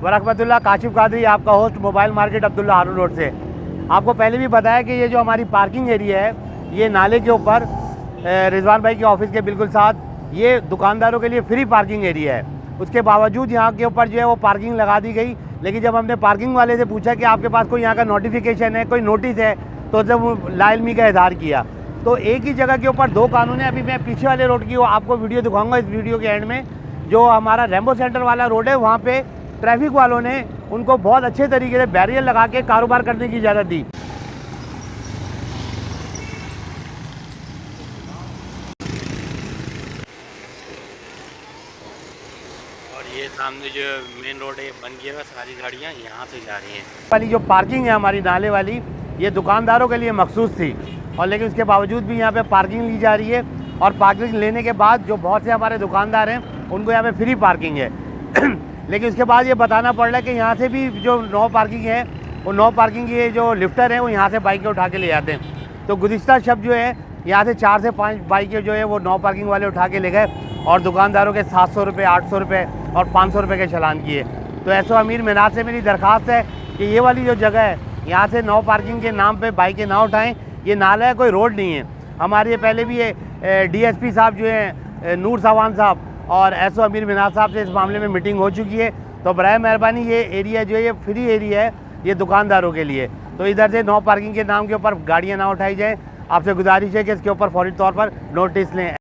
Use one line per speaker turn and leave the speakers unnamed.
वरहमतुल्लाह। काशिफ कादरी, आपका host, mobile market Abdullah हारून road से। आपको पहले भी बताया कि ये जो हमारी पार्किंग एरिया है, ये नाले के ऊपर रिजवान भाई के ऑफिस के बिल्कुल साथ, ये दुकानदारों के लिए फ्री पार्किंग एरिया है। उसके बावजूद यहाँ के ऊपर जो है वो पार्किंग लगा दी गई। लेकिन जब हमने पार्किंग वाले से पूछा कि आपके पास कोई यहाँ का नोटिफिकेशन है, कोई नोटिस है, तो जब वो लाइलमी का इजहार किया। तो एक ही जगह के ऊपर दो कानून है। अभी मैं पीछे वाले रोड की आपको वीडियो दिखाऊंगा इस वीडियो के एंड में। जो हमारा रेम्बो सेंटर वाला रोड है, वहाँ पे ट्रैफिक वालों ने उनको बहुत अच्छे तरीके से बैरियर लगा के कारोबार करने की इजाज़त दी। और ये सामने जो मेन रोड है बन गया है, सारी गाड़ियाँ यहाँ से जा रही हैं। वाली जो पार्किंग है हमारी नाले वाली, ये दुकानदारों के लिए मखसूस थी, और लेकिन उसके बावजूद भी यहाँ पे पार्किंग ली जा रही है। और पार्किंग लेने के बाद जो बहुत से हमारे दुकानदार हैं, उनको यहाँ पे फ्री पार्किंग है। लेकिन उसके बाद ये बताना पड़ रहा है कि यहाँ से भी जो नो पार्किंग है, वो नो पार्किंग के जो लिफ्टर हैं वो यहाँ से बाइकें उठा के ले जाते हैं। तो गुज़िश्ता शब जो है यहाँ से 4 से 5 बाइकें जो है वो नो पार्किंग वाले उठा के ले गए, और दुकानदारों के 700 रुपये, 800 रुपये और 500 रुपये के चालान किए। तो एसओ अमीर मिनाज से मेरी दरख्वास्त है कि ये वाली जो जगह है, यहाँ से नो पार्किंग के नाम पे बाइकें ना उठाएं। ये नाला है, कोई रोड नहीं है। हमारे ये पहले भी ये डीएसपी साहब जो हैं नूर सावान साहब और एसओ अमीर मिनाज साहब से इस मामले में मीटिंग हो चुकी है। तो बराए मेहरबानी ये एरिया जो है ये फ्री एरिया है, ये दुकानदारों के लिए। तो इधर से नो पार्किंग के नाम के ऊपर गाड़ियाँ ना उठाई जाएँ। आपसे गुजारिश है कि इसके ऊपर फौरी तौर पर नोटिस लें।